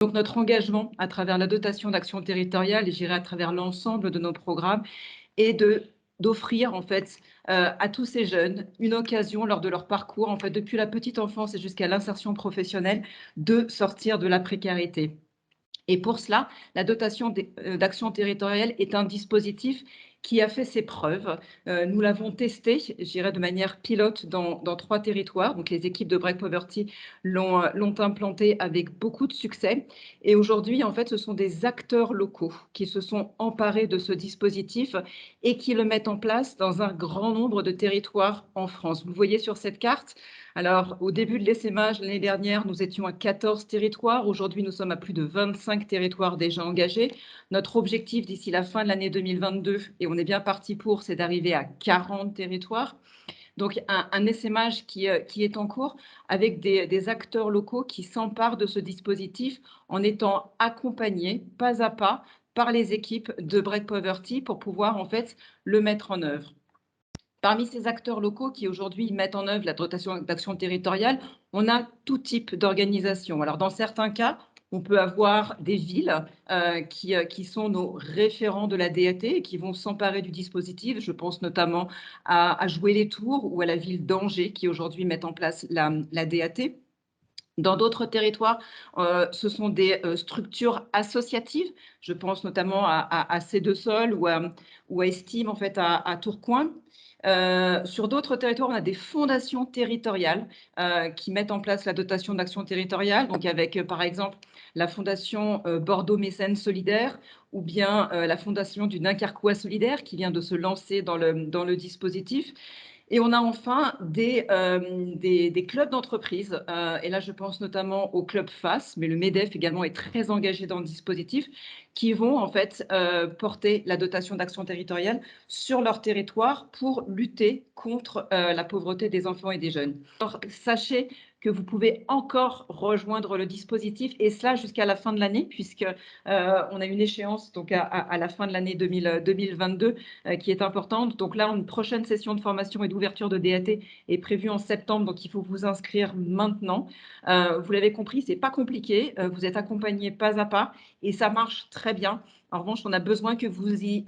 Donc notre engagement à travers la dotation d'action territoriale et j'irai à travers l'ensemble de nos programmes est d'offrir en fait à tous ces jeunes une occasion lors de leur parcours, en fait, depuis la petite enfance et jusqu'à l'insertion professionnelle, de sortir de la précarité. Et pour cela, la dotation d'action territoriale est un dispositif qui a fait ses preuves. Nous l'avons testé, je dirais de manière pilote dans 3 territoires. Donc les équipes de Break Poverty l'ont implanté avec beaucoup de succès. Et aujourd'hui, en fait, ce sont des acteurs locaux qui se sont emparés de ce dispositif et qui le mettent en place dans un grand nombre de territoires en France. Vous le voyez sur cette carte. Alors, au début de l'essaimage, l'année dernière, nous étions à 14 territoires. Aujourd'hui, nous sommes à plus de 25 territoires déjà engagés. Notre objectif d'ici la fin de l'année 2022, et on est bien parti pour, c'est d'arriver à 40 territoires. Donc, un essaimage qui est en cours avec des acteurs locaux qui s'emparent de ce dispositif en étant accompagnés pas à pas par les équipes de Break Poverty pour pouvoir en fait le mettre en œuvre. Parmi ces acteurs locaux qui aujourd'hui mettent en œuvre la dotation d'action territoriale, on a tout type d'organisation. Alors dans certains cas, on peut avoir des villes qui sont nos référents de la DAT et qui vont s'emparer du dispositif. Je pense notamment à Jouer les Tours ou à la ville d'Angers qui aujourd'hui met en place la DAT. Dans d'autres territoires, ce sont des structures associatives. Je pense notamment à C2Sol ou à Estime, en fait, à Tourcoing. Sur d'autres territoires, on a des fondations territoriales qui mettent en place la dotation d'action territoriale, donc avec, par exemple, la fondation Bordeaux Mécène Solidaire ou bien la fondation du Dunkerquois Solidaire qui vient de se lancer dans le dispositif. Et on a enfin des clubs d'entreprise. Et là, je pense notamment au club FAS, mais le MEDEF également est très engagé dans le dispositif, qui vont en fait porter la dotation d'action territoriale sur leur territoire pour lutter contre la pauvreté des enfants et des jeunes. Alors, sachez que vous pouvez encore rejoindre le dispositif, et cela jusqu'à la fin de l'année, puisque on a une échéance donc à la fin de l'année 2022 qui est importante. Donc là, une prochaine session de formation et d'ouverture de DAT est prévue en septembre, donc il faut vous inscrire maintenant. Vous l'avez compris, c'est pas compliqué, vous êtes accompagné pas à pas et ça marche très bien. En revanche, on a besoin que vous y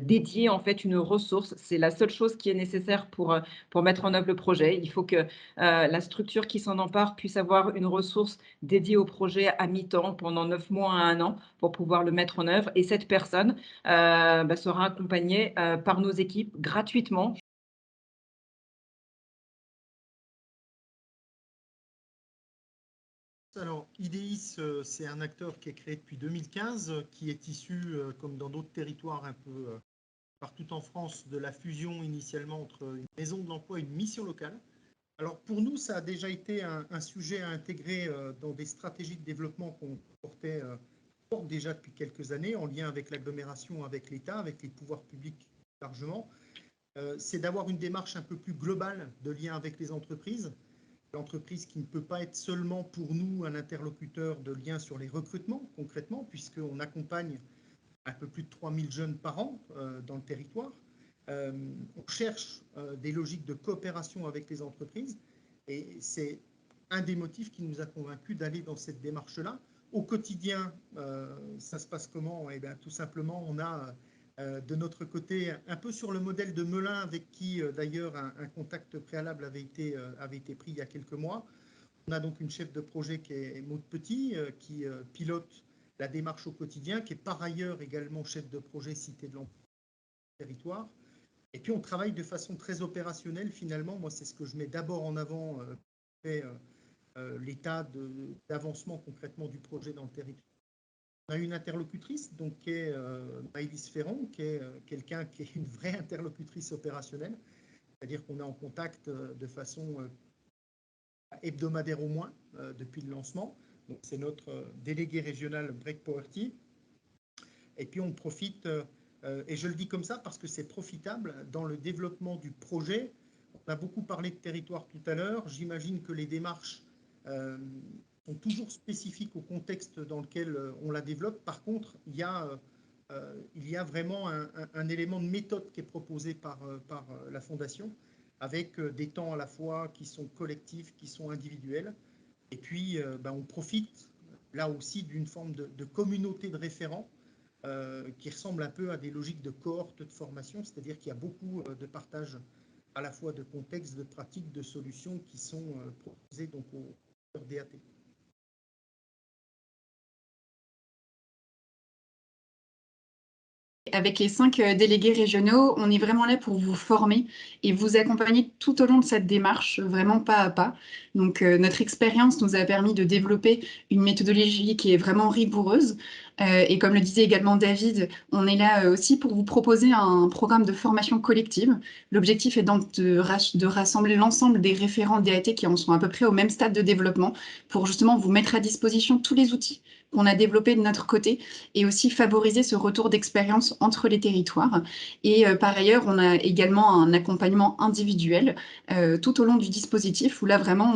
dédiez en fait une ressource. C'est la seule chose qui est nécessaire pour mettre en œuvre le projet. Il faut que la structure qui s'en empare puisse avoir une ressource dédiée au projet à mi-temps pendant 9 mois à 1 an pour pouvoir le mettre en œuvre. Et cette personne sera accompagnée par nos équipes gratuitement. Alors, IDEIS, c'est un acteur qui est créé depuis 2015, qui est issu, comme dans d'autres territoires un peu partout en France, de la fusion initialement entre une maison de l'emploi et une mission locale. Alors, pour nous, ça a déjà été un sujet à intégrer dans des stratégies de développement qu'on porte déjà depuis quelques années, en lien avec l'agglomération, avec l'État, avec les pouvoirs publics largement. C'est d'avoir une démarche un peu plus globale de lien avec les entreprises. L'entreprise qui ne peut pas être seulement pour nous un interlocuteur de lien sur les recrutements, concrètement, puisqu'on accompagne un peu plus de 3000 jeunes par an dans le territoire. On cherche des logiques de coopération avec les entreprises et c'est un des motifs qui nous a convaincus d'aller dans cette démarche-là. Au quotidien, ça se passe comment? Eh bien, tout simplement, on a de notre côté, un peu sur le modèle de Melun, avec qui d'ailleurs un contact préalable avait été pris il y a quelques mois. On a donc une chef de projet qui est Maud Petit, qui pilote la démarche au quotidien, qui est par ailleurs également chef de projet Cité de l'Emploi territoire. Et puis on travaille de façon très opérationnelle finalement. Moi, c'est ce que je mets d'abord en avant, l'état d'avancement concrètement du projet dans le territoire. On a une interlocutrice, donc, qui est Maëlys Ferron, qui est quelqu'un qui est une vraie interlocutrice opérationnelle, c'est-à-dire qu'on est en contact de façon hebdomadaire au moins depuis le lancement. Donc c'est notre délégué régional Break Poverty. Et puis on profite, et je le dis comme ça parce que c'est profitable dans le développement du projet. On a beaucoup parlé de territoire tout à l'heure. J'imagine que les démarches sont toujours spécifiques au contexte dans lequel on la développe. Par contre, il y a vraiment un élément de méthode qui est proposé par la Fondation, avec des temps à la fois qui sont collectifs, qui sont individuels. Et puis, on profite là aussi d'une forme de communauté de référents qui ressemble un peu à des logiques de cohorte de formation, c'est-à-dire qu'il y a beaucoup de partage à la fois de contextes, de pratiques, de solutions qui sont proposées donc au DAT. Avec les 5 délégués régionaux, on est vraiment là pour vous former et vous accompagner tout au long de cette démarche, vraiment pas à pas. Donc, notre expérience nous a permis de développer une méthodologie qui est vraiment rigoureuse. Et comme le disait également David, on est là aussi pour vous proposer un programme de formation collective. L'objectif est donc de rassembler l'ensemble des référents DAT qui en sont à peu près au même stade de développement pour justement vous mettre à disposition tous les outils qu'on a développés de notre côté et aussi favoriser ce retour d'expérience entre les territoires. Et par ailleurs, on a également un accompagnement individuel tout au long du dispositif où là vraiment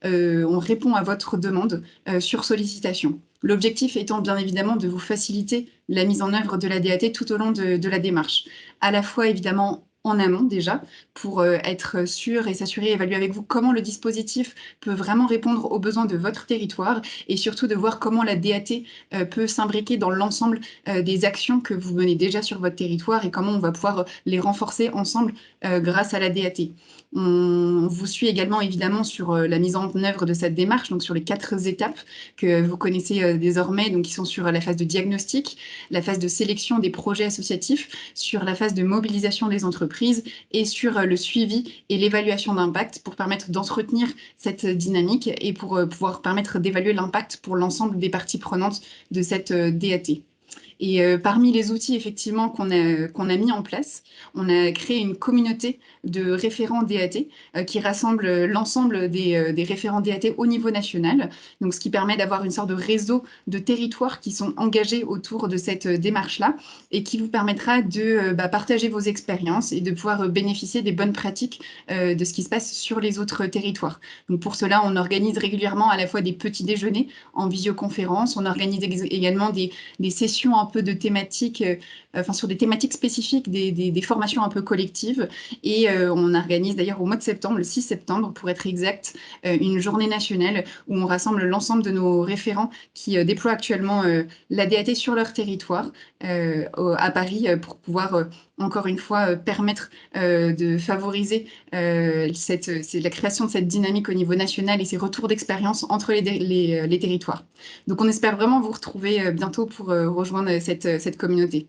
on répond à votre demande sur sollicitation. L'objectif étant bien évidemment de vous faciliter la mise en œuvre de la DAT tout au long de la démarche. À la fois évidemment en amont déjà, pour être sûr et s'assurer, évaluer avec vous comment le dispositif peut vraiment répondre aux besoins de votre territoire et surtout de voir comment la DAT peut s'imbriquer dans l'ensemble des actions que vous menez déjà sur votre territoire et comment on va pouvoir les renforcer ensemble grâce à la DAT. On vous suit également évidemment sur la mise en œuvre de cette démarche, donc sur les 4 étapes que vous connaissez désormais, donc qui sont sur la phase de diagnostic, la phase de sélection des projets associatifs, sur la phase de mobilisation des entreprises et sur le suivi et l'évaluation d'impact pour permettre d'entretenir cette dynamique et pour pouvoir permettre d'évaluer l'impact pour l'ensemble des parties prenantes de cette DAT. Et parmi les outils effectivement qu'on a mis en place, on a créé une communauté de référents DAT qui rassemble l'ensemble des référents DAT au niveau national, donc ce qui permet d'avoir une sorte de réseau de territoires qui sont engagés autour de cette démarche-là et qui vous permettra de partager vos expériences et de pouvoir bénéficier des bonnes pratiques de ce qui se passe sur les autres territoires. Donc pour cela, on organise régulièrement à la fois des petits déjeuners en visioconférence, on organise également des sessions un peu de thématiques, sur des thématiques spécifiques, des formations un peu collectives. Et on organise d'ailleurs au mois de septembre, le 6 septembre pour être exact, une journée nationale où on rassemble l'ensemble de nos référents qui déploient actuellement la DAT sur leur territoire à Paris pour pouvoir encore une fois permettre de favoriser c'est la création de cette dynamique au niveau national et ces retours d'expérience entre les territoires. Donc on espère vraiment vous retrouver bientôt pour rejoindre cette communauté.